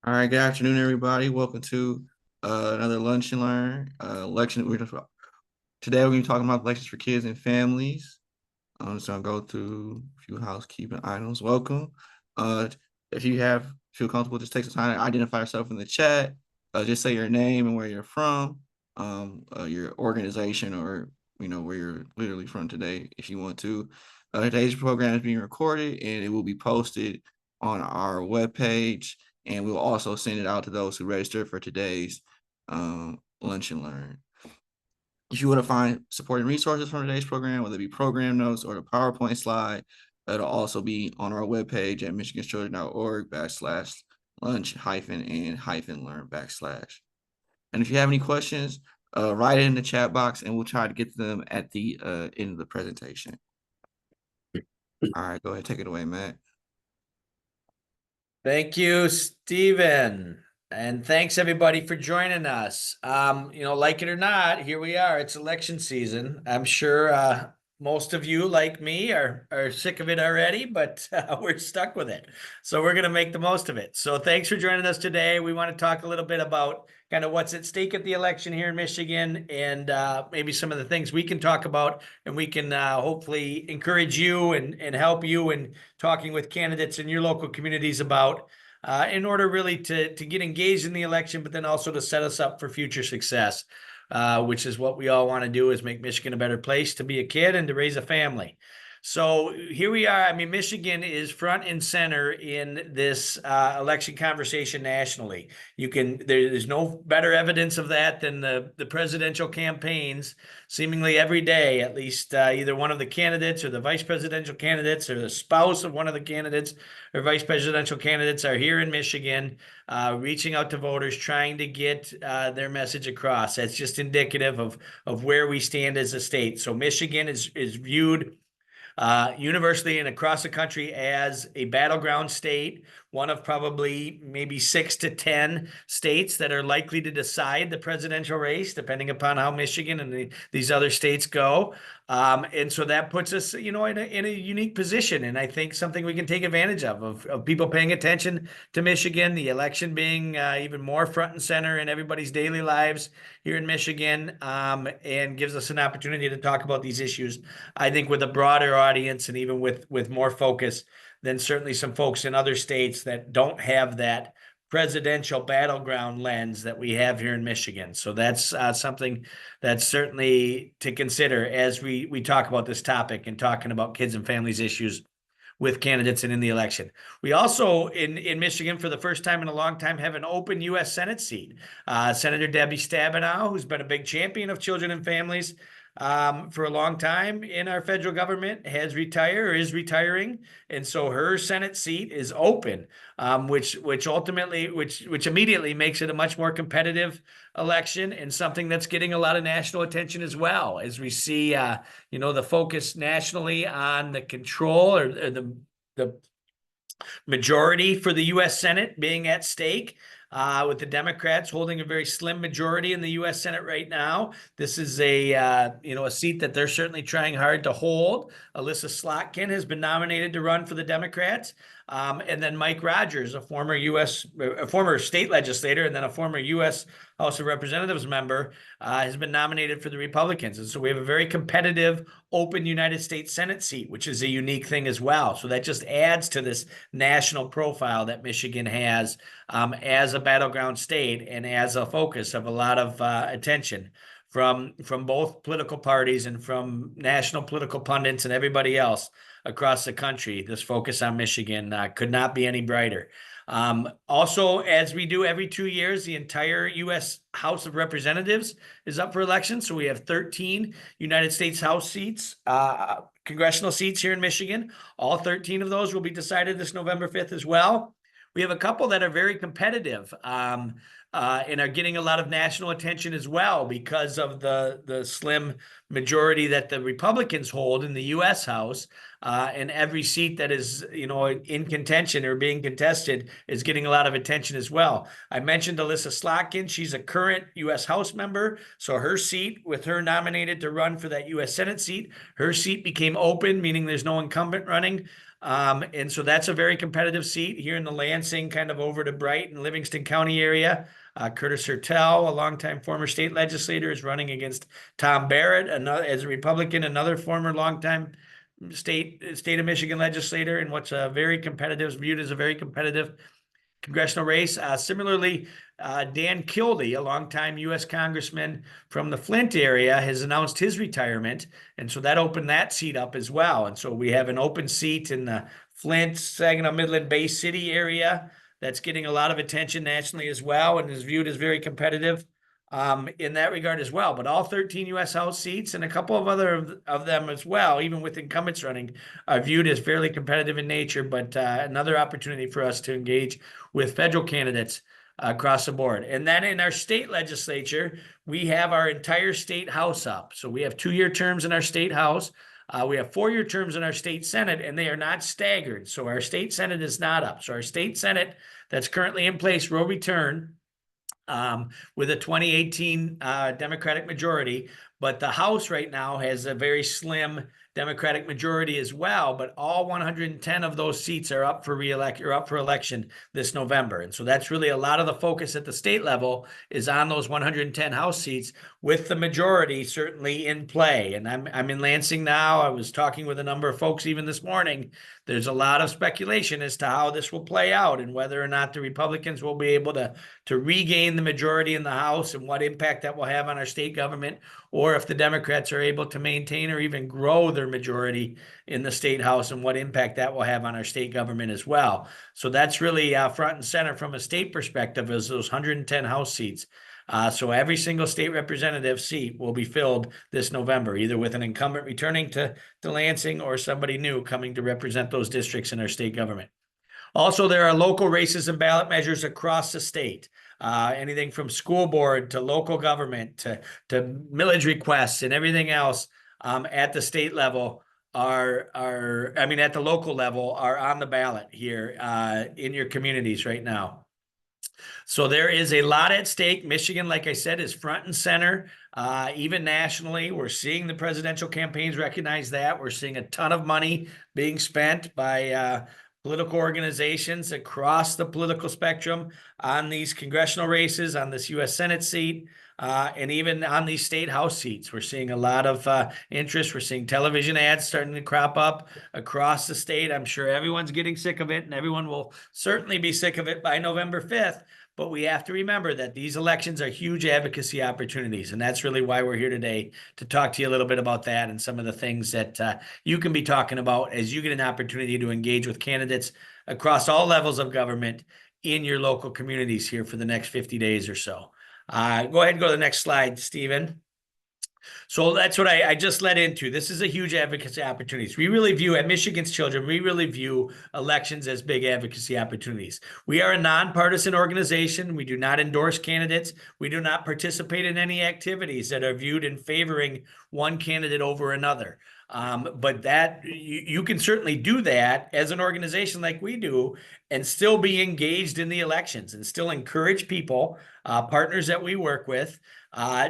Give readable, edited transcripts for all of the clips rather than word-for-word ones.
All right, good afternoon, everybody. Welcome to another Lunch and Learn election. Today we're going to be talking about elections for kids and families. So I'll go through a few housekeeping items. Welcome. Uh, if you feel comfortable, just take some time to identify yourself in the chat. Just say your name and where you're from, your organization, or where you're literally from today, if you want to. Today's program is being recorded and it will be posted on our webpage, and we'll also send it out to those who register for today's Lunch and Learn. If you want to find supporting resources from today's program, whether it be program notes or the PowerPoint slide, it'll also be on our webpage at michiganchildren.org/lunch and learn /. And if you have any questions, write it in the chat box and we'll try to get to them at the end of the presentation. All right, go ahead, take it away, Matt. Thank you, Stephen. And thanks everybody for joining us. Like it or not, here we are. It's election season. I'm sure most of you, like me, are sick of it already, but we're stuck with it. So we're going to make the most of it. So thanks for joining us today. We want to talk a little bit about kind of what's at stake at the election here in Michigan, and maybe some of the things we can talk about, and we can hopefully encourage you and help you in talking with candidates in your local communities about in order really to get engaged in the election, but then also to set us up for future success, which is what we all want to do, is make Michigan a better place to be a kid and to raise a family. So here we are. I mean, Michigan is front and center in this election conversation nationally. There's no better evidence of that than the presidential campaigns. Seemingly every day, at least either one of the candidates or the vice presidential candidates or the spouse of one of the candidates or vice presidential candidates are here in Michigan, reaching out to voters, trying to get their message across. That's just indicative of where we stand as a state. So Michigan is viewed universally and across the country as a battleground state, one of probably maybe 6 to 10 states that are likely to decide the presidential race, depending upon how Michigan and these other states go. And so that puts us, in a unique position. And I think something we can take advantage of people paying attention to Michigan, the election being even more front and center in everybody's daily lives here in Michigan, and gives us an opportunity to talk about these issues, I think, with a broader audience and even with more focus than certainly some folks in other states that don't have that presidential battleground lens that we have here in Michigan. So that's something that's certainly to consider as we talk about this topic and talking about kids and families issues with candidates and in the election. We also, in Michigan, for the first time in a long time, have an open U.S. Senate seat. Senator Debbie Stabenow, who's been a big champion of children and families for a long time in our federal government, has retired or is retiring, and so her Senate seat is open, which immediately makes it a much more competitive election, and something that's getting a lot of national attention as well, as we see the focus nationally on the control or the majority for the U.S. Senate being at stake, with the Democrats holding a very slim majority in the U.S. Senate right now. This is a seat that they're certainly trying hard to hold. Elissa Slotkin has been nominated to run for the Democrats. And then Mike Rogers, a former state legislator and then a former U.S. House of Representatives member, has been nominated for the Republicans. And so we have a very competitive, open United States Senate seat, which is a unique thing as well. So that just adds to this national profile that Michigan has as a battleground state and as a focus of a lot of attention from both political parties and from national political pundits and everybody else across the country. This focus on Michigan could not be any brighter. Also, as we do every 2 years, the entire U.S. House of Representatives is up for election. So we have 13 United States House seats, congressional seats here in Michigan. All 13 of those will be decided this November 5th as well. We have a couple that are very competitive and are getting a lot of national attention as well because of the slim majority that the Republicans hold in the U.S. House. And every seat that is, in contention or being contested is getting a lot of attention as well. I mentioned Elissa Slotkin. She's a current U.S. House member. So her seat, with her nominated to run for that U.S. Senate seat, her seat became open, meaning there's no incumbent running And so that's a very competitive seat here in the Lansing, kind of over to Brighton, Livingston County area. Curtis Hertel, a longtime former state legislator, is running against Tom Barrett, another as a Republican, another former longtime state of Michigan legislator, in what's a very competitive, viewed as a very competitive congressional race. Similarly, Dan Kildee, a longtime U.S. congressman from the Flint area, has announced his retirement. And so that opened that seat up as well. And so we have an open seat in the Flint, Saginaw, Midland, Bay City area that's getting a lot of attention nationally as well, and is viewed as very competitive in that regard as well. But all 13 U.S. House seats and a couple of other of them as well, even with incumbents running, are viewed as fairly competitive in nature, but another opportunity for us to engage with federal candidates across the board. And then in our state legislature, we have our entire state house up. So we have 2-year terms in our state house. We have 4-year terms in our state senate, and they are not staggered. So our state senate is not up. So our state senate that's currently in place will return with a 2018 Democratic majority. But the House right now has a very slim Democratic majority as well, but all 110 of those seats are up for election this November. And so that's really a lot of the focus at the state level is on those 110 House seats, with the majority certainly in play. And I'm in Lansing now. I was talking with a number of folks even this morning. There's a lot of speculation as to how this will play out and whether or not the Republicans will be able to regain the majority in the House and what impact that will have on our state government, or if the Democrats are able to maintain or even grow their majority in the state House and what impact that will have on our state government as well. So that's really front and center from a state perspective, is those 110 House seats. So every single state representative seat will be filled this November, either with an incumbent returning to Lansing or somebody new coming to represent those districts in our state government. Also, there are local races and ballot measures across the state. Anything from school board to local government to millage requests and everything else at the state level at the local level are on the ballot here in your communities right now. So there is a lot at stake. Michigan, like I said, is front and center. Even nationally, we're seeing the presidential campaigns recognize that. We're seeing a ton of money being spent by political organizations across the political spectrum on these congressional races, on this U.S. Senate seat, and even on these state House seats. We're seeing a lot of interest. We're seeing television ads starting to crop up across the state. I'm sure everyone's getting sick of it, and everyone will certainly be sick of it by November 5th. But we have to remember that these elections are huge advocacy opportunities. And that's really why we're here today, to talk to you a little bit about that and some of the things that you can be talking about as you get an opportunity to engage with candidates across all levels of government in your local communities here for the next 50 days or so. Go ahead and go to the next slide, Stephen. So that's what I just led into. This is a huge advocacy opportunities. We really view, at Michigan's Children, we really view elections as big advocacy opportunities. We are a nonpartisan organization. We do not endorse candidates. We do not participate in any activities that are viewed in favoring one candidate over another. But that you can certainly do that as an organization like we do and still be engaged in the elections and still encourage people, partners that we work with,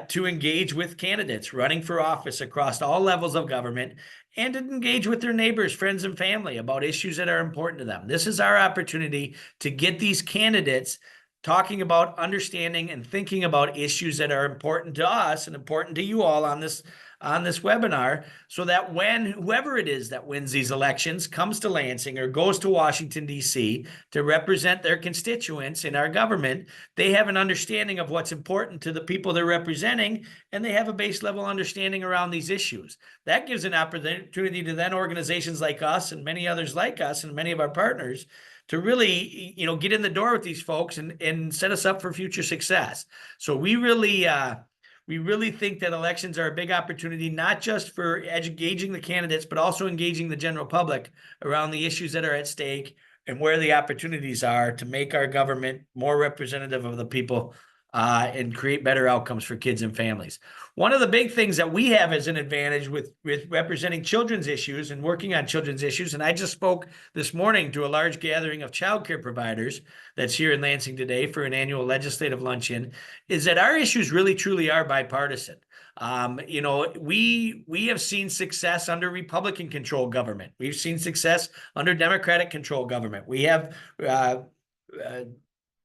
to engage with candidates running for office across all levels of government, and to engage with their neighbors, friends, and family about issues that are important to them. This is our opportunity to get these candidates talking about, understanding, and thinking about issues that are important to us and important to you all on this webinar, so that when whoever it is that wins these elections comes to Lansing or goes to Washington, D.C. to represent their constituents in our government, they have an understanding of what's important to the people they're representing, and they have a base level understanding around these issues. That gives an opportunity to then organizations like us and many others like us and many of our partners to really, get in the door with these folks and set us up for future success. So we really think that elections are a big opportunity, not just for engaging the candidates, but also engaging the general public around the issues that are at stake and where the opportunities are to make our government more representative of the people and create better outcomes for kids and families. One of the big things that we have as an advantage with representing children's issues and working on children's issues, and I just spoke this morning to a large gathering of childcare providers that's here in Lansing today for an annual legislative luncheon, is that our issues really truly are bipartisan. You know, we have seen success under Republican controlled government. We've seen success under Democratic controlled government. We have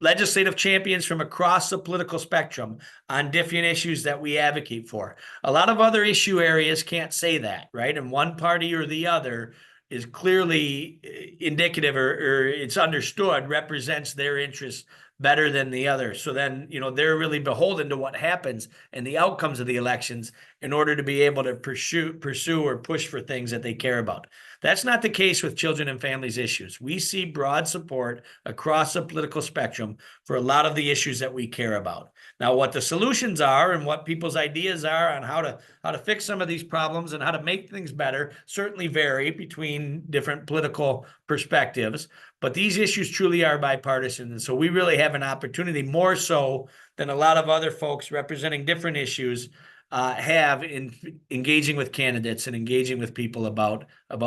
legislative champions from across the political spectrum on different issues that we advocate for. A lot of other issue areas can't say that, right? And one party or the other is clearly indicative or it's understood represents their interests better than the other. So then, you know, they're really beholden to what happens and the outcomes of the elections in order to be able to pursue or push for things that they care about. That's not the case with children and families issues. We see broad support across the political spectrum for a lot of the issues that we care about. Now, what the solutions are and what people's ideas are on how to fix some of these problems and how to make things better certainly vary between different political perspectives. But these issues truly are bipartisan. And so we really have an opportunity, more so than a lot of other folks representing different issues, have in engaging with candidates and engaging with people about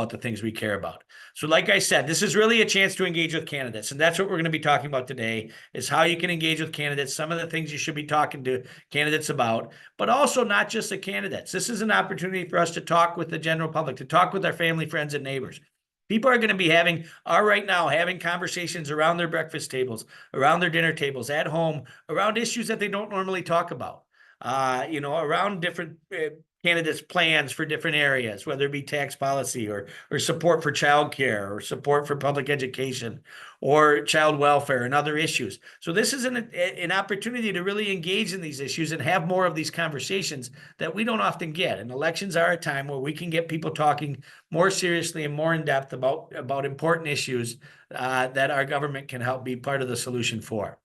the things we care about. So like I said, this is really a chance to engage with candidates. And that's what we're going to be talking about today, is how you can engage with candidates, some of the things you should be talking to candidates about, but also not just the candidates. This is an opportunity for us to talk with the general public, to talk with our family, friends, and neighbors. People are going to be right now having conversations around their breakfast tables, around their dinner tables, at home, around issues that they don't normally talk about. You know, around different candidates' plans for different areas, whether it be tax policy or support for childcare or support for public education or child welfare and other issues. So this is an opportunity to really engage in these issues and have more of these conversations that we don't often get. And elections are a time where we can get people talking more seriously and more in depth about important issues that our government can help be part of the solution for.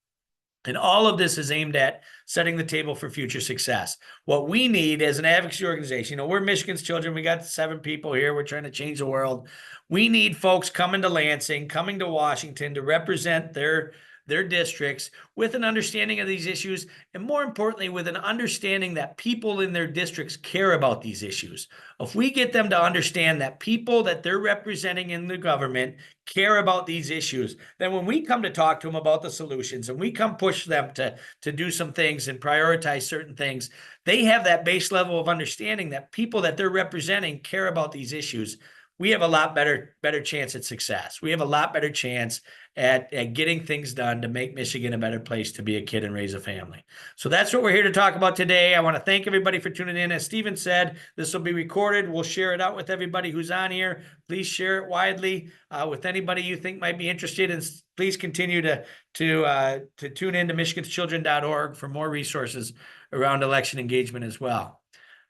And all of this is aimed at setting the table for future success. What we need as an advocacy organization, you know, we're Michigan's Children. We got 7 people here. We're trying to change the world. We need folks coming to Lansing, coming to Washington to represent their districts with an understanding of these issues, and more importantly, with an understanding that people in their districts care about these issues. If we get them to understand that people that they're representing in the government care about these issues, then when we come to talk to them about the solutions and we come push them to do some things and prioritize certain things, they have that base level of understanding that people that they're representing care about these issues. We have a lot better chance at success. We have a lot better chance at getting things done to make Michigan a better place to be a kid and raise a family. So that's what we're here to talk about today. I want to thank everybody for tuning in. As Stephen said, this will be recorded. We'll share it out with everybody who's on here. Please share it widely with anybody you think might be interested. And please continue to tune in to michiganschildren.org for more resources around election engagement as well.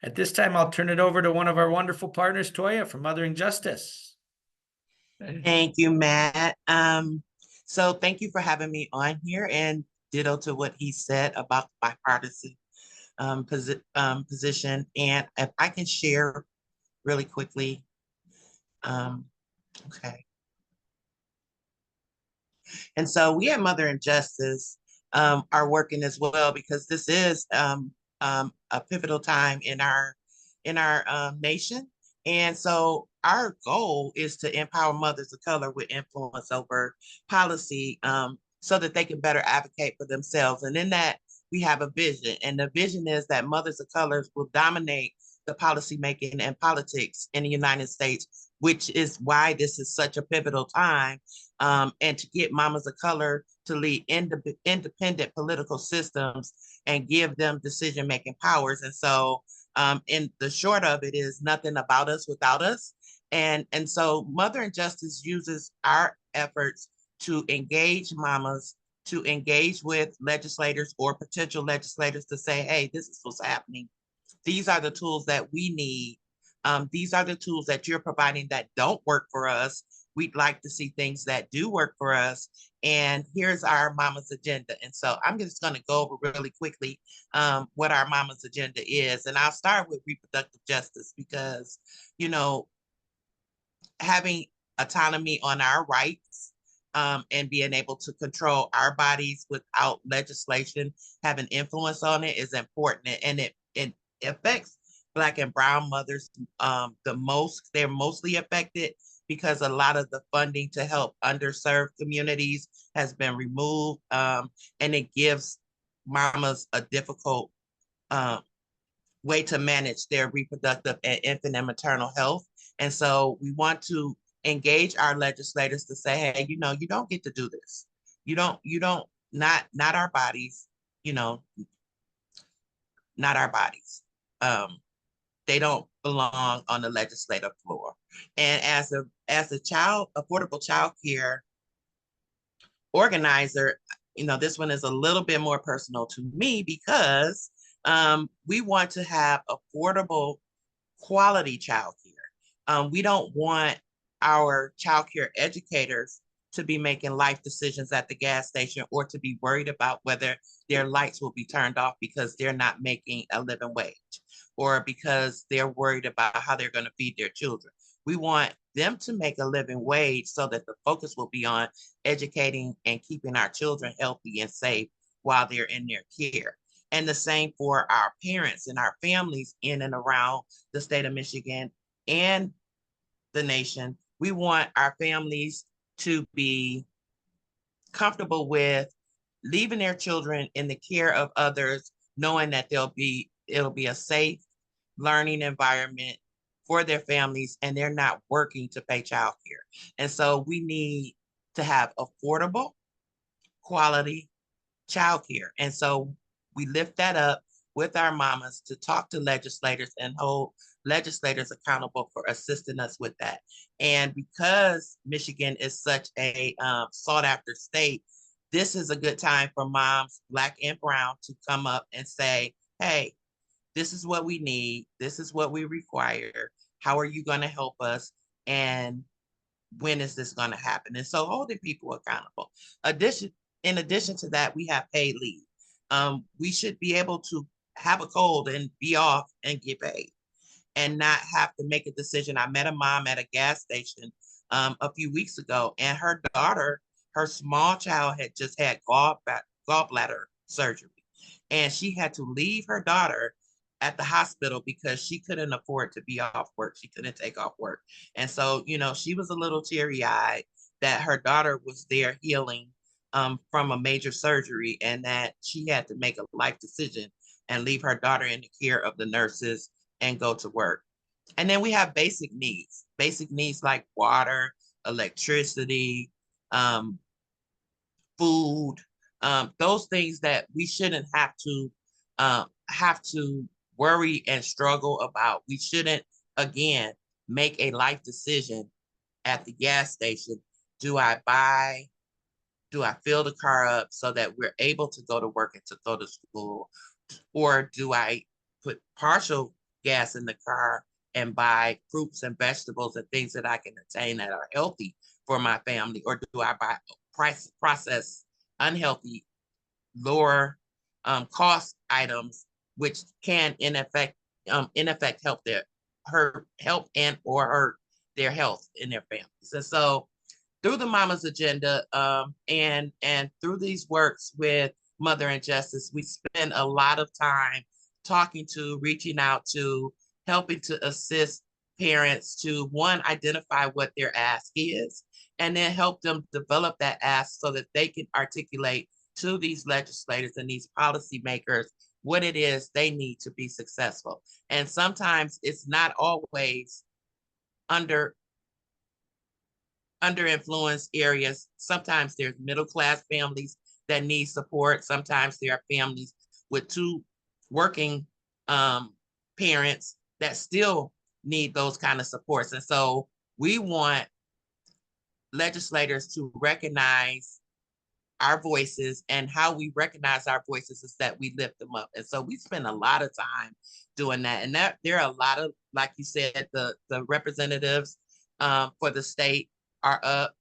At this time, I'll turn it over to one of our wonderful partners, Toya from Mothering Justice. Thank you, Matt. So thank you for having me on here, and ditto to what he said about the bipartisan position. And if I can share really quickly. Okay. And so we at Mothering Justice are working as well, because this is a pivotal time in our nation. And so our goal is to empower mothers of color with influence over policy, so that they can better advocate for themselves. And in that, we have a vision. And the vision is that mothers of color will dominate the policy making and politics in the United States, which is why this is such a pivotal time, and to get mamas of color to lead independent political systems and give them decision-making powers. And so in the short of it is nothing about us without us. And so Mothering Justice uses our efforts to engage mamas, to engage with legislators or potential legislators to say, hey, this is what's happening. These are the tools that we need. These are the tools that you're providing that don't work for us. We'd like to see things that do work for us. And here's our Mama's Agenda. And so I'm just going to go over really quickly what our Mama's Agenda is. And I'll start with reproductive justice, because, you know, having autonomy on our rights and being able to control our bodies without legislation having influence on it is important. And it affects Black and brown mothers the most. They're mostly affected because a lot of the funding to help underserved communities has been removed. And it gives mamas a difficult way to manage their reproductive and infant and maternal health. And so we want to engage our legislators to say, hey, you know, you don't get to do this. Not our bodies, you know, not our bodies. They don't belong on the legislative floor. And as a affordable child care organizer, you know, this one is a little bit more personal to me because we want to have affordable quality childcare. We don't want our childcare educators to be making life decisions at the gas station or to be worried about whether their lights will be turned off because they're not making a living wage or because they're worried about how they're going to feed their children. We want them to make a living wage so that the focus will be on educating and keeping our children healthy and safe while they're in their care. And the same for our parents and our families in and around the state of Michigan and the nation. We want our families to be comfortable with leaving their children in the care of others, knowing that it'll be a safe learning environment for their families and they're not working to pay child care. And so we need to have affordable, quality child care. And so we lift that up with our mamas to talk to legislators and hold legislators accountable for assisting us with that. And because Michigan is such a sought after state, this is a good time for moms, Black and brown, to come up and say, hey, this is what we need. This is what we require. How are you going to help us? And when is this going to happen? And so holding people accountable. In addition to that, we have paid leave. We should be able to have a cold and be off and get paid and not have to make a decision. I met a mom at a gas station a few weeks ago, and her daughter, her small child, had just had gallbladder surgery. And she had to leave her daughter at the hospital because she couldn't afford to be off work. She couldn't take off work. And so, you know, she was a little teary-eyed that her daughter was there healing from a major surgery and that she had to make a life decision and leave her daughter in the care of the nurses and go to work. And then we have basic needs like water, electricity, food, those things that we shouldn't have to worry and struggle about. We shouldn't, again, make a life decision at the gas station. Do I fill the car up so that we're able to go to work and to go to school? Or do I put partial gas in the car and buy fruits and vegetables and things that I can attain that are healthy for my family? Or do I buy processed, unhealthy, lower cost items, which can in effect help their health in their families? And so through the Mama's Agenda and through these works with Mother and Justice, we spend a lot of time reaching out to, helping to assist parents to, one, identify what their ask is, and then help them develop that ask so that they can articulate to these legislators and these policymakers what it is they need to be successful. And sometimes it's not always under influenced areas. Sometimes there's middle class families that need support. Sometimes there are families with two working parents that still need those kind of supports. And so we want legislators to recognize our voices, and how we recognize our voices is that we lift them up. And so we spend a lot of time doing that. And that there are a lot of, like you said, the representatives for the state are up,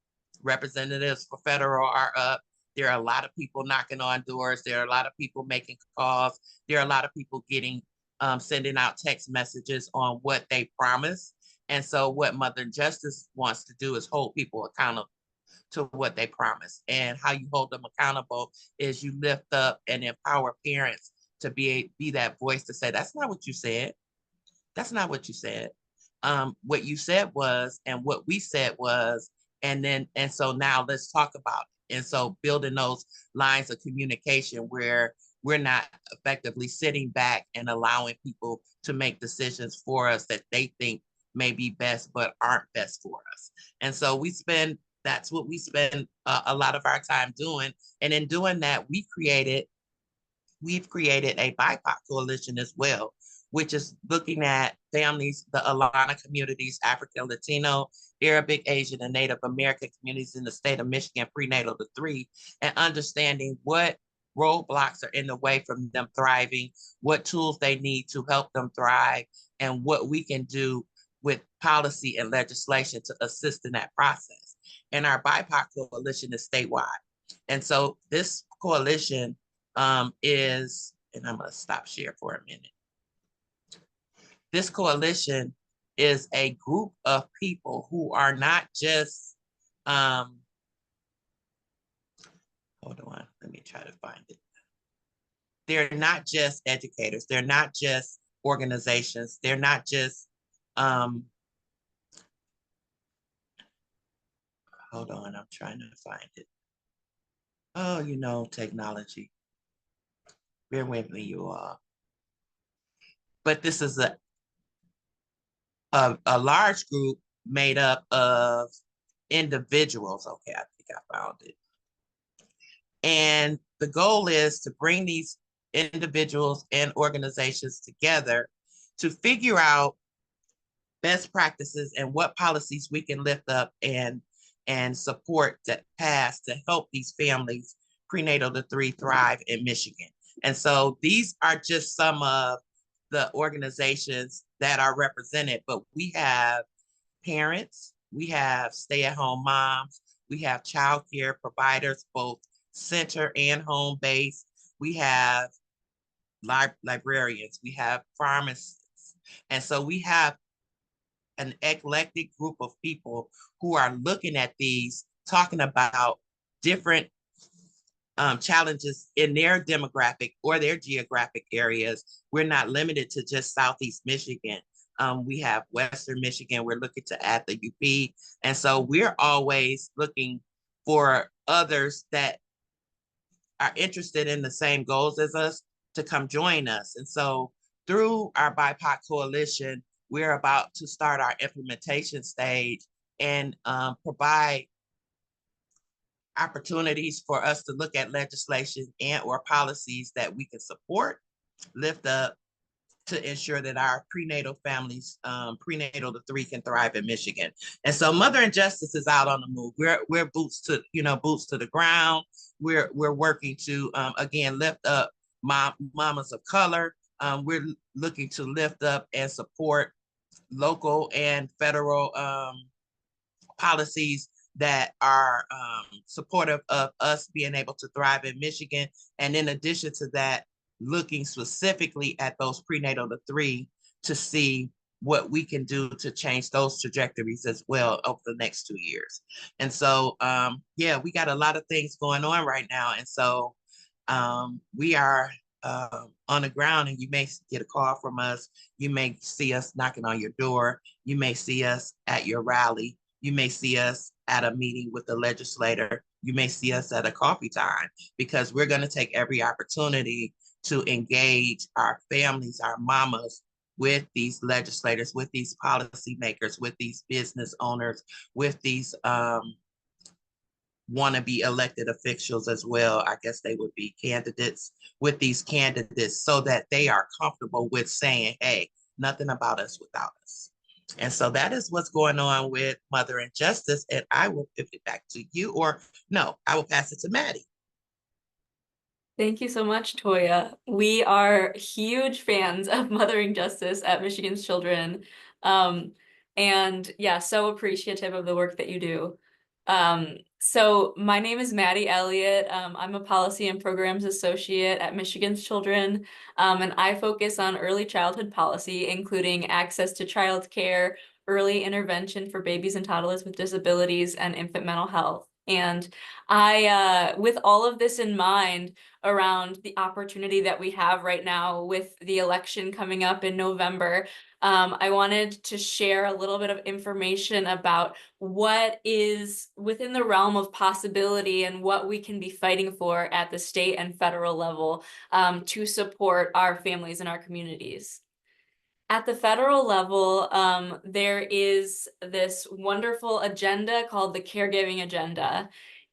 representatives for federal are up. There are a lot of people knocking on doors. There are a lot of people making calls. There are a lot of people sending out text messages on what they promise. And so what Mother Justice wants to do is hold people accountable to what they promise. And how you hold them accountable is you lift up and empower parents to be that voice to say, that's not what you said. That's not what you said. What you said was, and what we said was, and so now let's talk about it. And so building those lines of communication where we're not effectively sitting back and allowing people to make decisions for us that they think may be best, but aren't best for us. And so that's what we spend a lot of our time doing. And in doing that, we've created a BIPOC coalition as well, which is looking at families, the Alana communities, African, Latino, Arabic, Asian, and Native American communities in the state of Michigan, prenatal to 3, and understanding what roadblocks are in the way from them thriving, what tools they need to help them thrive, and what we can do with policy and legislation to assist in that process. And our BIPOC coalition is statewide. And so this coalition is, and I'm going to stop share for a minute. This coalition is a group of people who are not just, hold on, let me try to find it. They're not just educators. They're not just organizations. They're not just, hold on, I'm trying to find it. Oh, technology. Bear with me, you all. But this is a large group made up of individuals. Okay, I think I found it. And the goal is to bring these individuals and organizations together to figure out best practices and what policies we can lift up and support that pass to help these families prenatal to 3 thrive in Michigan. And so these are just some of the organizations that are represented, but we have parents, we have stay-at-home moms, we have childcare providers, both center and home-based. We have librarians, we have pharmacists. And so we have an eclectic group of people who are looking at these, talking about different challenges in their demographic or their geographic areas. We're not limited to just Southeast Michigan. We have Western Michigan. We're looking to add the UP. And so we're always looking for others that are interested in the same goals as us to come join us. And so through our BIPOC coalition, we're about to start our implementation stage and provide opportunities for us to look at legislation and or policies that we can support, lift up to ensure that our prenatal families, prenatal to 3 can thrive in Michigan. And so Mother and Justice is out on the move. We're boots to the ground. We're working to, again, lift up mamas of color. We're looking to lift up and support local and federal policies that are supportive of us being able to thrive in Michigan. And in addition to that, looking specifically at those prenatal to 3 to see what we can do to change those trajectories as well over the next 2 years. And so, yeah, we got a lot of things going on right now. And so we are on the ground, and you may get a call from us. You may see us knocking on your door. You may see us at your rally. You may see us at a meeting with the legislator. You may see us at a coffee time, because we're going to take every opportunity to engage our families, our mamas, with these legislators, with these policymakers, with these business owners, with these wanna-be elected officials as well. I guess they would be candidates, with these candidates, so that they are comfortable with saying, hey, nothing about us without us. And so that is what's going on with Mother and Justice. And I will pivot back to you, or no, I will pass it to Maddie. Thank you so much, Toya. We are huge fans of Mothering Justice at Michigan's Children. And yeah, so appreciative of the work that you do. So my name is Maddie Elliott. I'm a Policy and Programs Associate at Michigan's Children, and I focus on early childhood policy, including access to childcare, early intervention for babies and toddlers with disabilities, and infant mental health. And I, with all of this in mind, around the opportunity that we have right now with the election coming up in November, I wanted to share a little bit of information about what is within the realm of possibility and what we can be fighting for at the state and federal level to support our families and our communities. At the federal level, there is this wonderful agenda called the Caregiving Agenda.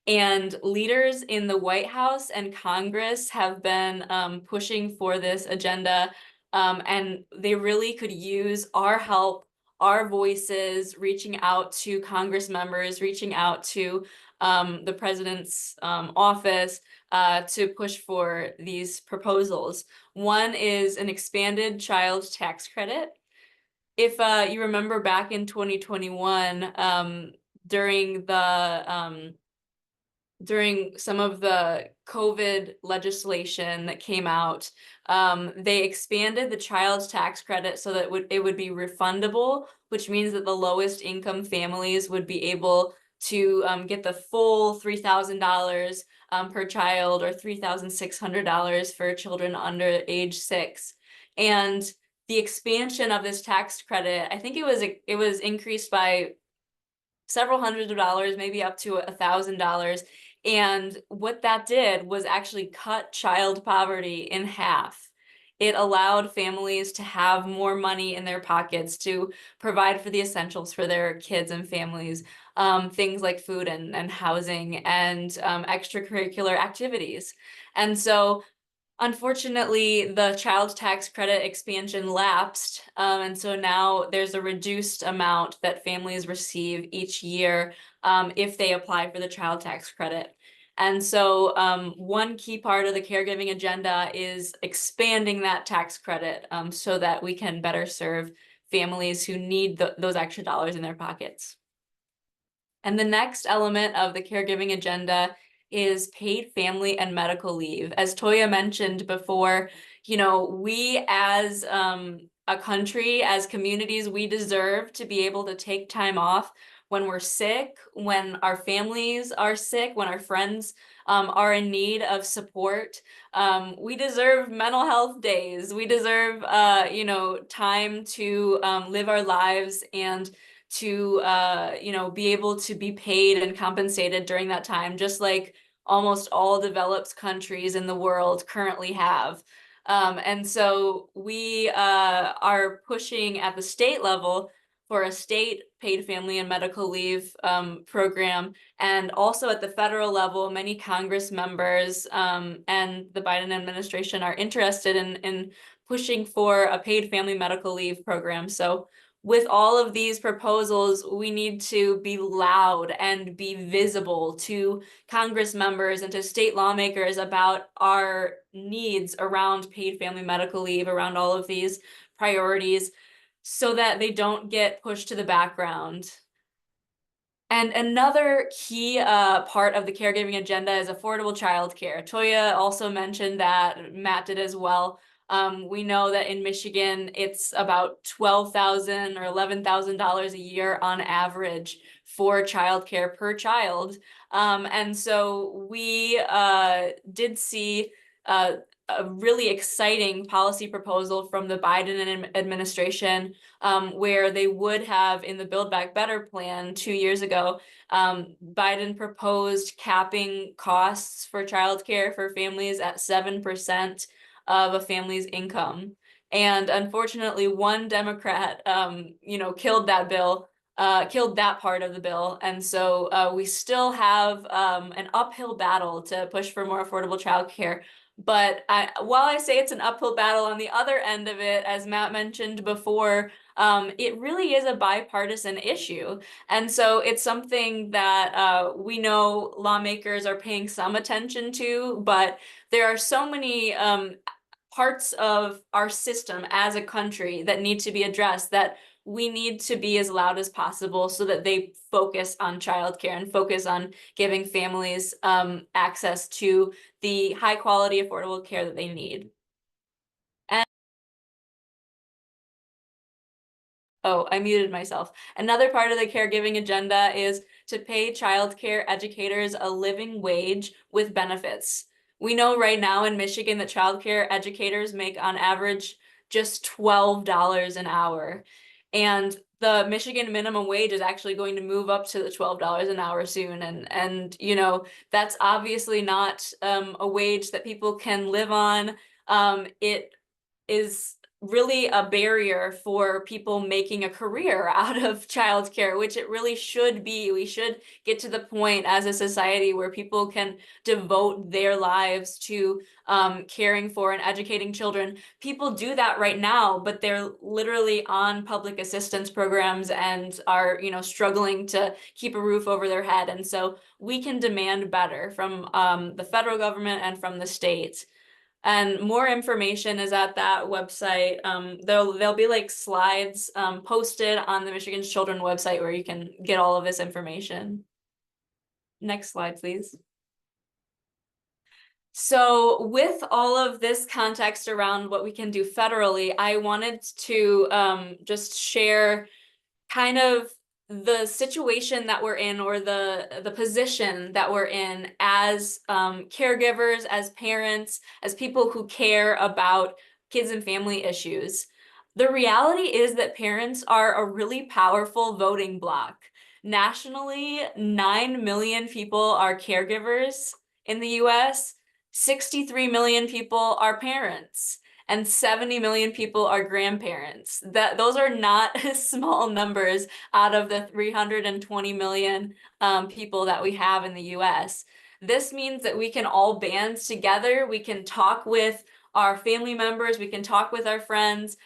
And leaders in the White House and Congress have been pushing for this agenda. And they really could use our help, our voices, reaching out to Congress members, reaching out to the president's office to push for these proposals. One is an expanded child tax credit. If you remember back in 2021, during some of the COVID legislation that came out, they expanded the child tax credit so that it would be refundable, which means that the lowest income families would be able to get the full $3,000 per child, or $3,600 for children under age 6. And the expansion of this tax credit, I think it was increased by several hundreds of dollars, maybe up to $1,000. And what that did was actually cut child poverty in half. It allowed families to have more money in their pockets to provide for the essentials for their kids and families, things like food and housing and extracurricular activities. And so unfortunately, the child tax credit expansion lapsed, and so now there's a reduced amount that families receive each year if they apply for the child tax credit. And so one key part of the caregiving agenda is expanding that tax credit so that we can better serve families who need those extra dollars in their pockets. And the next element of the caregiving agenda is paid family and medical leave. As Toya mentioned before, we as a country, as communities, we deserve to be able to take time off when we're sick, when our families are sick, when our friends are in need of support. We deserve mental health days. We deserve, time to live our lives and to be able to be paid and compensated during that time, just like almost all developed countries in the world currently have. And so we are pushing at the state level for a state paid family and medical leave program. And also at the federal level, many Congress members and the Biden administration are interested in pushing for a paid family medical leave program. So with all of these proposals, we need to be loud and be visible to Congress members and to state lawmakers about our needs around paid family medical leave, around all of these priorities, so that they don't get pushed to the background. And another key part of the caregiving agenda is affordable childcare. Toya also mentioned that, Matt did as well. We know that in Michigan, it's about $12,000 or $11,000 a year on average for childcare per child. And so we did see a really exciting policy proposal from the Biden administration, where they would have, in the Build Back Better plan 2 years ago, Biden proposed capping costs for childcare for families at 7% of a family's income. And unfortunately, one Democrat, killed that bill, killed that part of the bill. And so we still have an uphill battle to push for more affordable childcare. But while I say it's an uphill battle, on the other end of it, as Matt mentioned before, it really is a bipartisan issue. And so it's something that we know lawmakers are paying some attention to, but there are so many parts of our system as a country that need to be addressed, that we need to be as loud as possible so that they focus on childcare and focus on giving families access to the high quality, affordable care that they need. And oh, I muted myself. Another part of the caregiving agenda is to pay childcare educators a living wage with benefits. We know right now in Michigan that childcare educators make on average just $12 an hour. And the Michigan minimum wage is actually going to move up to the $12 an hour soon. And you know, that's obviously not a wage that people can live on. It is really a barrier for people making a career out of childcare, which it really should be. We should get to the point as a society where people can devote their lives to caring for and educating children. People do that right now, but they're literally on public assistance programs and are, you know, struggling to keep a roof over their head. And so we can demand better from the federal government and from the state. And more information is at that website. There'll be like slides posted on the Michigan Children website where you can get all of this information. Next slide, please. So with all of this context around what we can do federally, I wanted to just share kind of the situation that we're in, or the position that we're in as caregivers, as parents, as people who care about kids and family issues. The reality is that parents are a really powerful voting bloc. Nationally, 9 million people are caregivers in the US, 63 million people are parents, and 70 million people are grandparents. Those are not small numbers out of the 320 million people that we have in the US. This means that we can all band together. We can talk with our family members. We can talk with our friends.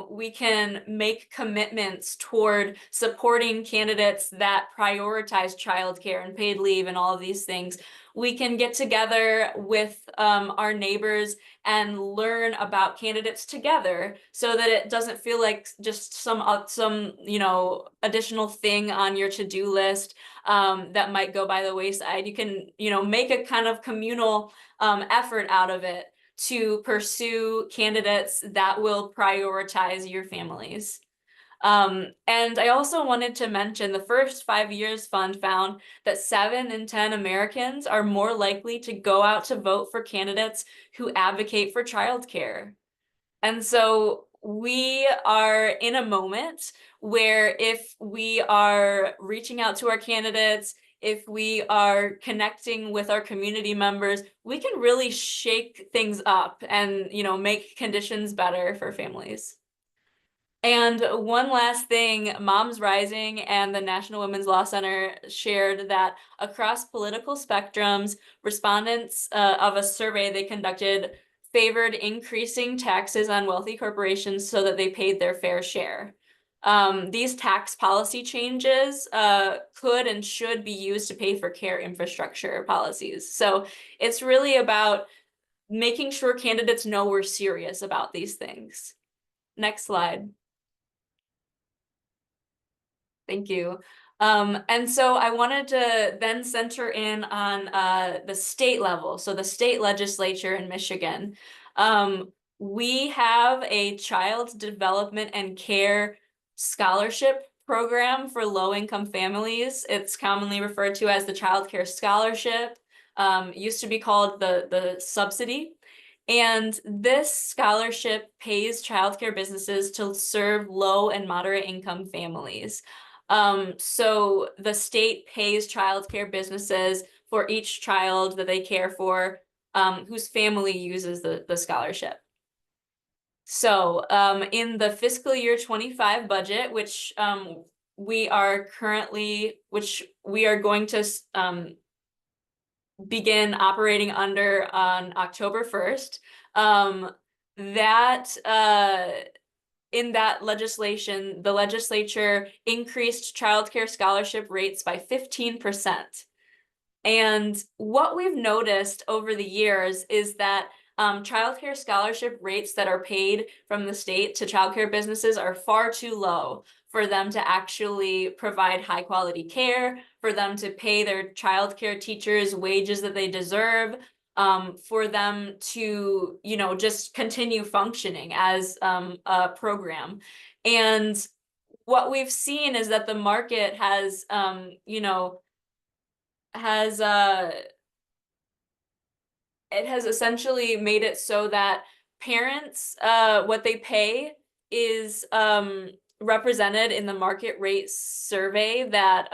We can make commitments toward supporting candidates that prioritize childcare and paid leave and all of these things. We can get together with our neighbors and learn about candidates together, so that it doesn't feel like just some you know, additional thing on your to-do list that might go by the wayside. You can, you know, make a kind of communal effort out of it to pursue candidates that will prioritize your families. And I also wanted to mention the First 5 Years Fund found that 7 in 10 Americans are more likely to go out to vote for candidates who advocate for childcare. And so we are in a moment where if we are reaching out to our candidates, if we are connecting with our community members, we can really shake things up and, you know, make conditions better for families. And one last thing, Moms Rising and the National Women's Law Center shared that across political spectrums, respondents of a survey they conducted favored increasing taxes on wealthy corporations so that they paid their fair share. These tax policy changes could and should be used to pay for care infrastructure policies. So it's really about making sure candidates know we're serious about these things. Next slide. Thank you. And so I wanted to then center in on the state level. So the state legislature in Michigan. We have a child development and care scholarship program for low-income families. It's commonly referred to as the Child Care Scholarship. Used to be called the subsidy. And this scholarship pays childcare businesses to serve low and moderate income families. So the state pays childcare businesses for each child that they care for, whose family uses the scholarship. So in the fiscal year 25 budget, which we are going to begin operating under on October 1st, in that legislation, the legislature increased childcare scholarship rates by 15%. And what we've noticed over the years is that childcare scholarship rates that are paid from the state to childcare businesses are far too low for them to actually provide high quality care, for them to pay their childcare teachers wages that they deserve, for them to, you know, just continue functioning as a program. And what we've seen is that the market has, you know, has it has essentially made it so that parents, what they pay is represented in the market rate survey that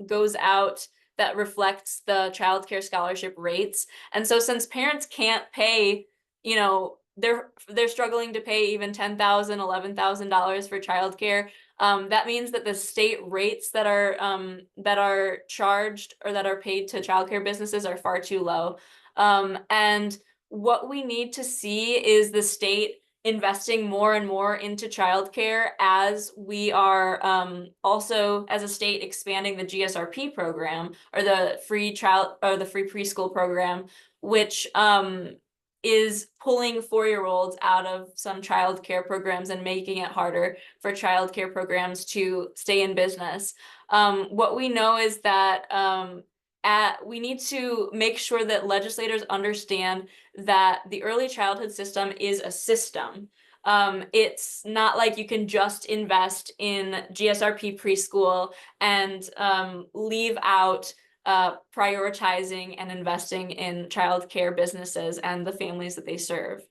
goes out, that reflects the childcare scholarship rates. And so since parents can't pay, you know, they're struggling to pay even $10,000, $11,000 for childcare. That means that the state rates that are charged or that are paid to childcare businesses are far too low. And what we need to see is the state investing more and more into childcare as we are also as a state expanding the GSRP program, or the free preschool program, which is pulling 4-year-olds out of some childcare programs and making it harder for childcare programs to stay in business. What we know is that we need to make sure that legislators understand that the early childhood system is a system. It's not like you can just invest in GSRP preschool and leave out prioritizing and investing in childcare businesses and the families that they serve.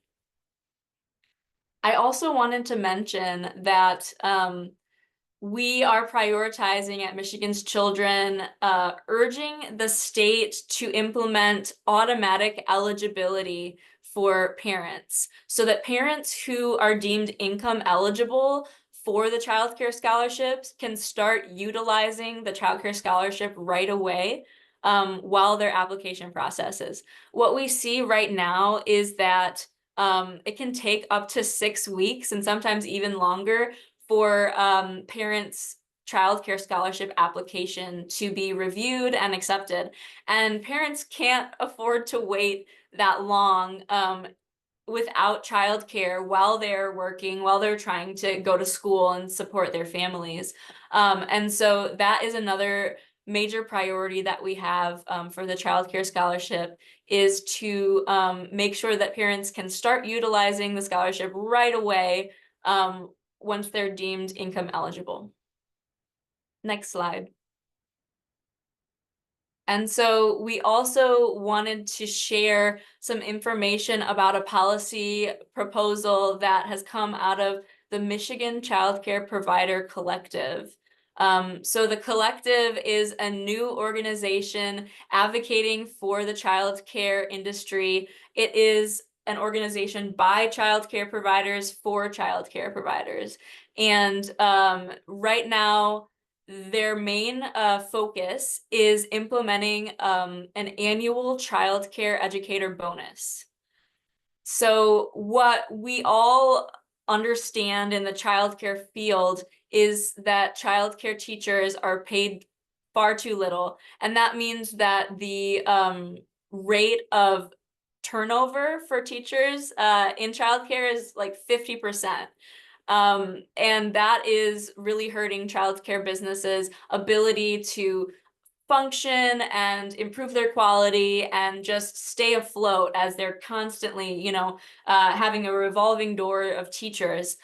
I also wanted to mention that we are prioritizing at Michigan's Children, urging the state to implement automatic eligibility for parents, so that parents who are deemed income eligible for the childcare scholarships can start utilizing the childcare scholarship right away while their application processes. What we see right now is that it can take up to 6 weeks and sometimes even longer for parents' childcare scholarship application to be reviewed and accepted. And parents can't afford to wait that long without childcare while they're working, while they're trying to go to school and support their families. And so that is another major priority that we have for the childcare scholarship, is to make sure that parents can start utilizing the scholarship right away once they're deemed income eligible. Next slide. And so we also wanted to share some information about a policy proposal that has come out of the Michigan Childcare Provider Collective. So the collective is a new organization advocating for the childcare industry. It is an organization by childcare providers for childcare providers. And right now, their main focus is implementing an annual childcare educator bonus. So what we all understand in the childcare field is that childcare teachers are paid far too little. And that means that the rate of turnover for teachers in childcare is like 50%. And that is really hurting childcare businesses' ability to function and improve their quality and just stay afloat as they're constantly, you know, having a revolving door of teachers.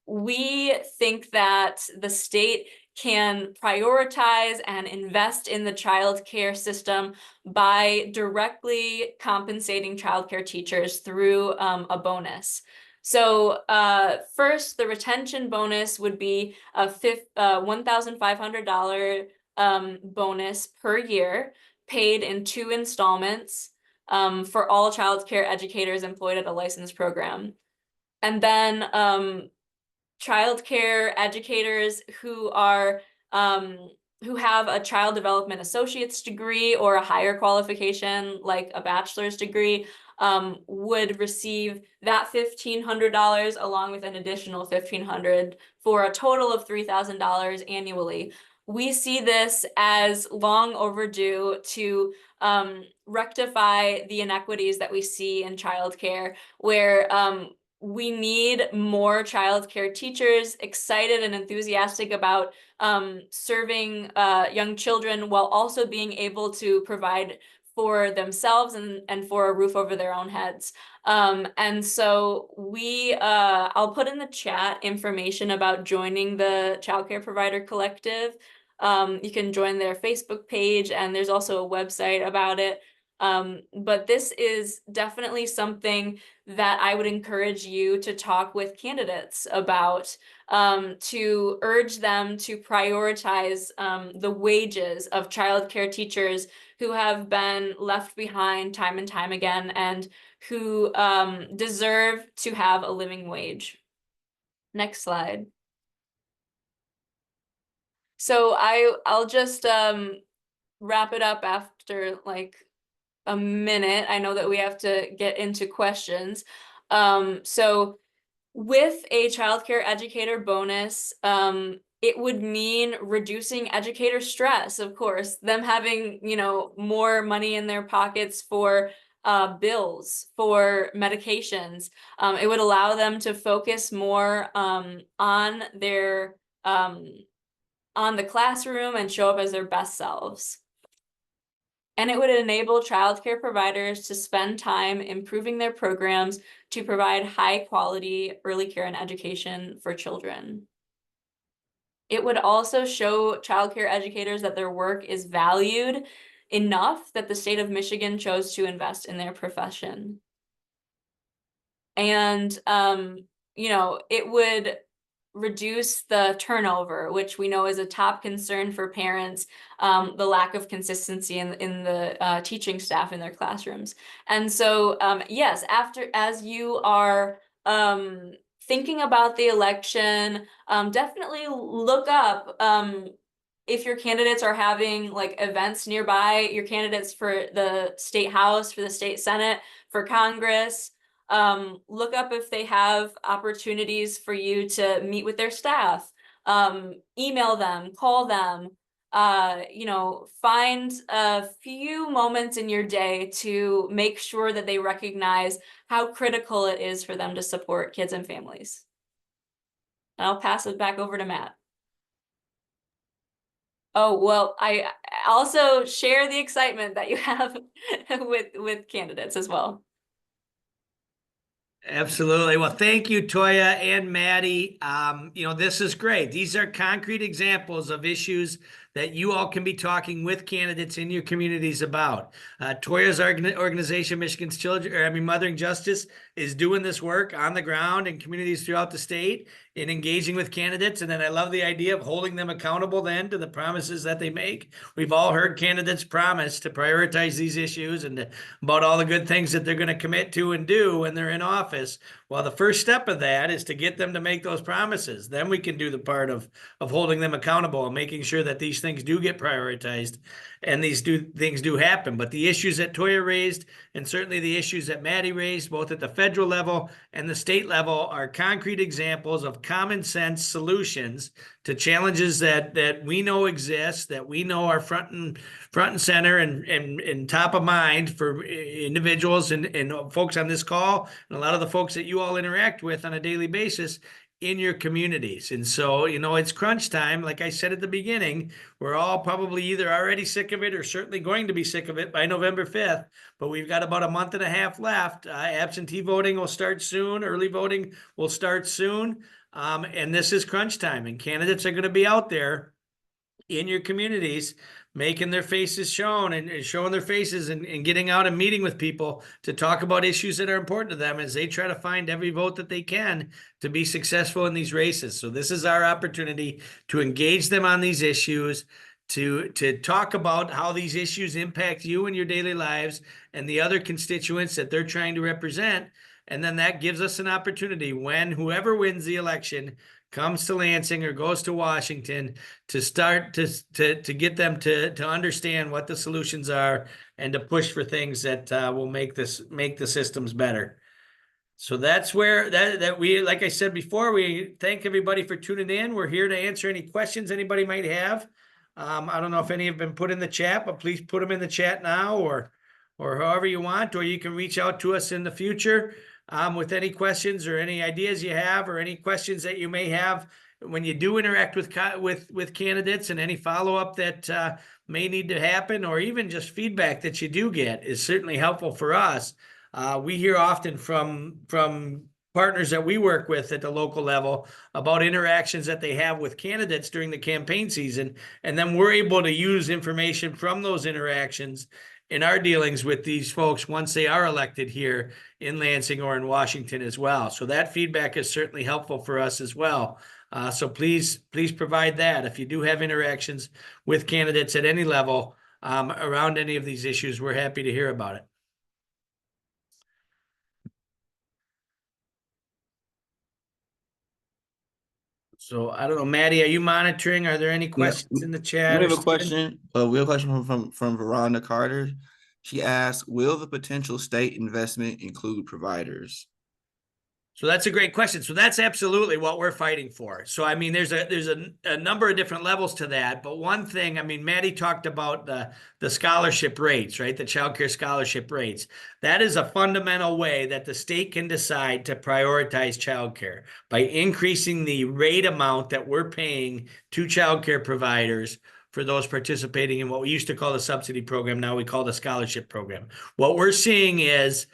We think that the state can prioritize and invest in the childcare system by directly compensating childcare teachers through a bonus. So first, the retention bonus would be a $1,500 bonus per year, paid in 2 installments for all childcare educators employed at a licensed program. And then childcare educators who have a child development associate's degree or a higher qualification like a bachelor's degree would receive that $1,500 along with an additional $1,500 for a total of $3,000 annually. We see this as long overdue to rectify the inequities that we see in childcare, where we need more childcare teachers excited and enthusiastic about serving young children while also being able to provide for themselves and for a roof over their own heads. And so I'll put in the chat information about joining the Childcare Provider Collective. You can join their Facebook page, and there's also a website about it. But this is definitely something that I would encourage you to talk with candidates about, to urge them to prioritize the wages of childcare teachers who have been left behind time and time again, and who deserve to have a living wage. Next slide. So I'll just wrap it up after like a minute. I know that we have to get into questions. So with a childcare educator bonus, it would mean reducing educator stress, of course, them having, more money in their pockets for bills, for medications. It would allow them to focus more on their on the classroom and show up as their best selves. And it would enable childcare providers to spend time improving their programs to provide high quality early care and education for children. It would also show childcare educators that their work is valued enough that the state of Michigan chose to invest in their profession. And, it would reduce the turnover, which we know is a top concern for parents, the lack of consistency in the teaching staff in their classrooms. And so, yes, as you are thinking about the election, definitely look up if your candidates are having like events nearby, your candidates for the state house, for the state senate, for Congress. Look up if they have opportunities for you to meet with their staff, email them, call them, find a few moments in your day to make sure that they recognize how critical it is for them to support kids and families. And I'll pass it back over to Matt. Oh, well, I also share the excitement that you have with candidates as well. Absolutely. Well, thank you, Toya and Maddie. This is great. These are concrete examples of issues that you all can be talking with candidates in your communities about. Toya's organization, Michigan's Mothering Justice, is doing this work on the ground in communities throughout the state in engaging with candidates. And then I love the idea of holding them accountable then to the promises that they make. We've all heard candidates promise to prioritize these issues and about all the good things that they're going to commit to and do when they're in office. Well, the first step of that is to get them to make those promises. Then we can do the part of holding them accountable and making sure that these things do get prioritized and things do happen. But the issues that Toya raised, and certainly the issues that Maddie raised, both at the federal level and the state level, are concrete examples of common sense solutions to challenges that we know exist, that we know are front and center and top of mind for individuals and folks on this call, and a lot of the folks that you all interact with on a daily basis in your communities. And so, it's crunch time. Like I said at the beginning, we're all probably either already sick of it or certainly going to be sick of it by November 5th, but we've got about a month and a half left. Absentee voting will start soon. Early voting will start soon. And this is crunch time, and candidates are going to be out there in your communities making their faces shown and showing their faces and getting out and meeting with people to talk about issues that are important to them as they try to find every vote that they can to be successful in these races. So this is our opportunity to engage them on these issues, to talk about how these issues impact you and your daily lives and the other constituents that they're trying to represent. And then that gives us an opportunity when whoever wins the election comes to Lansing or goes to Washington to start to get them to understand what the solutions are and to push for things that will make the systems better. So that's where that we, like I said before, we thank everybody for tuning in. We're here to answer any questions anybody might have. I don't know if any have been put in the chat, but please put them in the chat now or however you want, or you can reach out to us in the future with any questions or any ideas you have or any questions that you may have when you do interact with candidates, and any follow-up that may need to happen, or even just feedback that you do get, is certainly helpful for us. We hear often from partners that we work with at the local level about interactions that they have with candidates during the campaign season, and then we're able to use information from those interactions in our dealings with these folks once they are elected here in Lansing or in Washington as well. So that feedback is certainly helpful for us as well. So please provide that. If you do have interactions with candidates at any level around any of these issues, we're happy to hear about it. So I don't know, Maddie, are you monitoring? Are there any questions in the chat? We or have a Steven? question. We have a question from Veronica Carter. She asks, will the potential state investment include providers? So that's a great question. So that's absolutely what we're fighting for. So, I mean, there's a number of different levels to that. But one thing, I mean, Maddie talked about the scholarship rates, right? The child care scholarship rates. That is a fundamental way that the state can decide to prioritize child care by increasing the rate amount that we're paying to child care providers for those participating in what we used to call the subsidy program. Now we call the scholarship program. What we're seeing is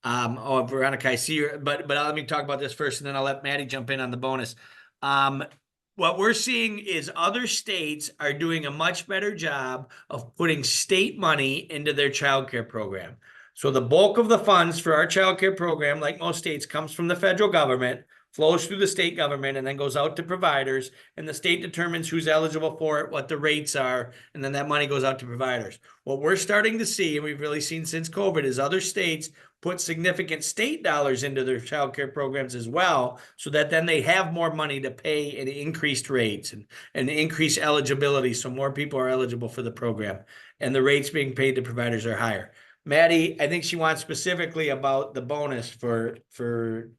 Veronica, I see you, but let me talk about this first, and then I'll let Maddie jump in on the bonus. What we're seeing is other states are doing a much better job of putting state money into their child care program. So the bulk of the funds for our child care program, like most states, comes from the federal government, flows through the state government, and then goes out to providers, and the state determines who's eligible for it, what the rates are, and then that money goes out to providers. What we're starting to see, and we've really seen since COVID, is other states put significant state dollars into their child care programs as well, so that then they have more money to pay at increased rates and increase eligibility, so more people are eligible for the program, and the rates being paid to providers are higher. Maddie, I think she wants specifically about the bonus for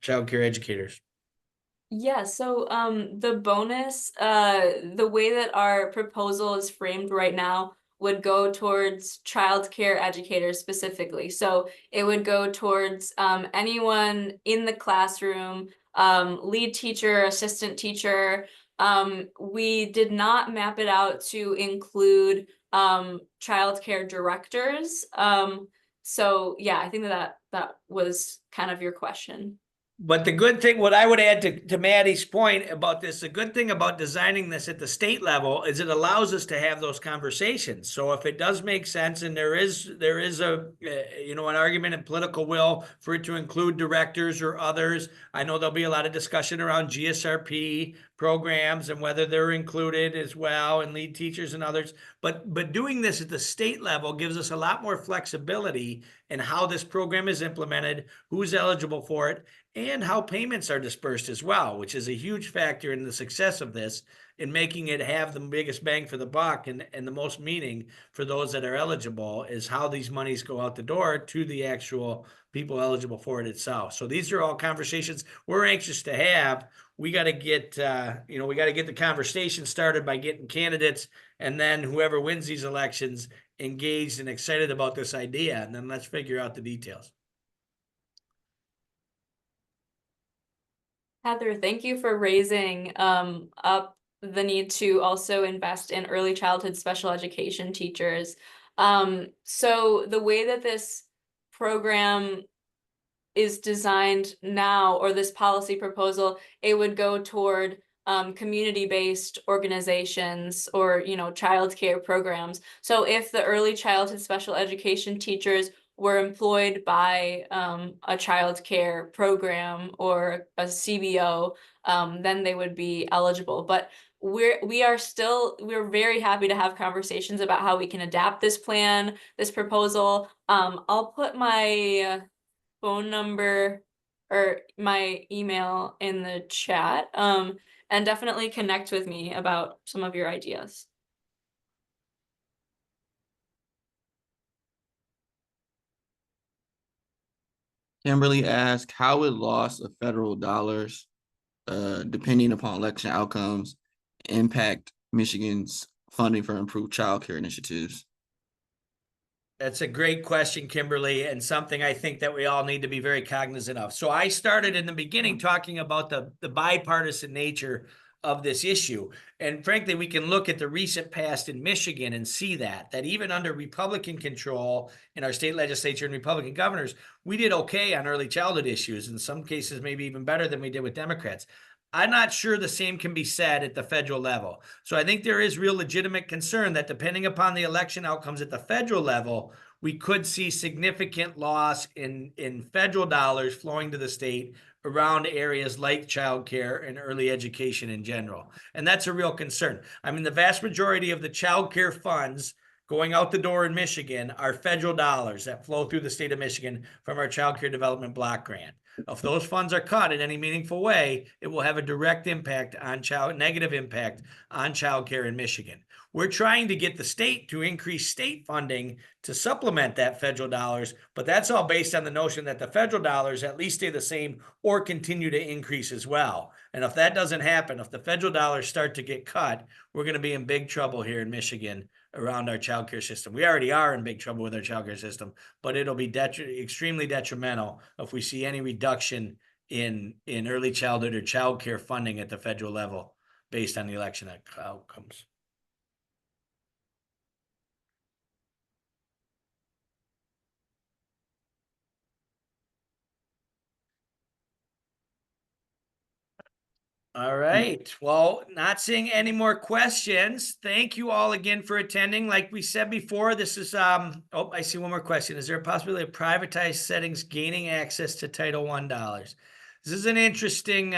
child care educators. Yeah, so the bonus, the way that our proposal is framed right now would go towards childcare educators specifically. So it would go towards anyone in the classroom, lead teacher, assistant teacher. We did not map it out to include childcare directors. So yeah, I think that was kind of your question. But the good thing, what I would add to Maddie's point about this, the good thing about designing this at the state level is it allows us to have those conversations. So if it does make sense, and there is a an argument and political will for it to include directors or others, I know there'll be a lot of discussion around GSRP programs and whether they're included as well, and lead teachers and others. But doing this at the state level gives us a lot more flexibility in how this program is implemented, who's eligible for it, and how payments are dispersed as well, which is a huge factor in the success of this, in making it have the biggest bang for the buck and the most meaning for those that are eligible, is how these monies go out the door to the actual people eligible for it itself. So these are all conversations we're anxious to have. We got to get, we got to get the conversation started by getting candidates, and then whoever wins these elections engaged and excited about this idea, and then let's figure out the details. Heather, thank you for raising up the need to also invest in early childhood special education teachers. So the way that this program is designed now, or this policy proposal, it would go toward community-based organizations or childcare programs. So if the early childhood special education teachers were employed by a child care program or a CBO, then they would be eligible. But we're very happy to have conversations about how we can adapt this plan, this proposal. I'll put my phone number or my email in the chat, and definitely connect with me about some of your ideas. Kimberly asked, how would loss of federal dollars, depending upon election outcomes, impact Michigan's funding for improved child care initiatives? That's a great question, Kimberly, and something I think that we all need to be very cognizant of. So I started in the beginning talking about the bipartisan nature of this issue. And frankly, we can look at the recent past in Michigan and see that even under Republican control in our state legislature and Republican governors, we did okay on early childhood issues, in some cases maybe even better than we did with Democrats. I'm not sure the same can be said at the federal level. So I think there is real legitimate concern that depending upon the election outcomes at the federal level, we could see significant loss in federal dollars flowing to the state around areas like childcare and early education in general. And that's a real concern. I mean, the vast majority of the childcare funds going out the door in Michigan are federal dollars that flow through the state of Michigan from our Child Care Development Block Grant. If those funds are cut in any meaningful way, it will have a direct impact on negative impact on childcare in Michigan. We're trying to get the state to increase state funding to supplement that federal dollars, but that's all based on the notion that the federal dollars at least stay the same or continue to increase as well. And if that doesn't happen, if the federal dollars start to get cut, we're going to be in big trouble here in Michigan around our childcare system. We already are in big trouble with our childcare system, but it'll be extremely detrimental if we see any reduction in early childhood or childcare funding at the federal level based on the election outcomes. All right. Well, not seeing any more questions. Thank you all again for attending. Like we said before, this is oh, I see one more question. Is there a possibility of privatized settings gaining access to Title I dollars? This is an interesting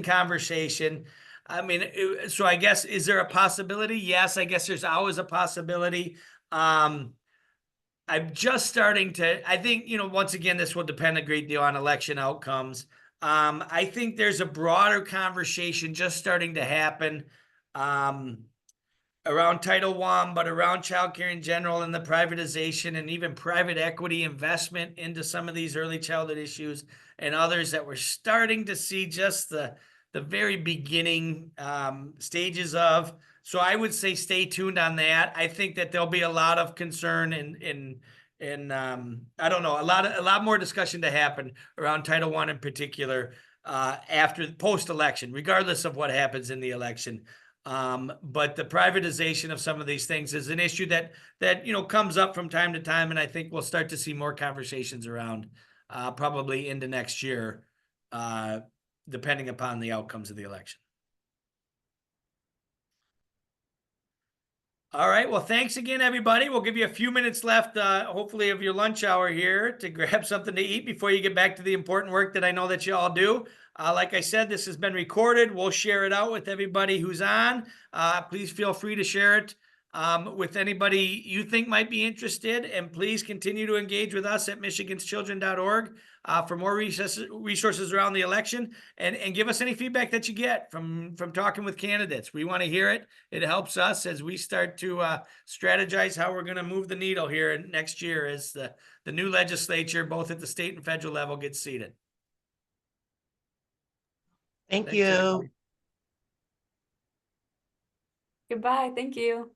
conversation. I mean, so I guess, is there a possibility? Yes, I guess there's always a possibility. I'm just starting to, I think, once again, this will depend a great deal on election outcomes. I think there's a broader conversation just starting to happen around Title I, but around childcare in general and the privatization and even private equity investment into some of these early childhood issues and others that we're starting to see just the very beginning stages of. So I would say stay tuned on that. I think that there'll be a lot of concern and I don't know, a lot more discussion to happen around Title I in particular after post-election, regardless of what happens in the election. But the privatization of some of these things is an issue that comes up from time to time, and I think we'll start to see more conversations around probably into next year, depending upon the outcomes of the election. All right. Well, thanks again, everybody. We'll give you a few minutes left, hopefully, of your lunch hour here to grab something to eat before you get back to the important work that I know that you all do. Like I said, this has been recorded. We'll share it out with everybody who's on. Please feel free to share it with anybody you think might be interested. And please continue to engage with us at michiganschildren.org for more resources around the election, and give us any feedback that you get from talking with candidates. We want to hear it. It helps us as we start to strategize how we're going to move the needle here next year as the new legislature, both at the state and federal level, gets seated. Thank Thanks, you. everybody. Goodbye. Thank you.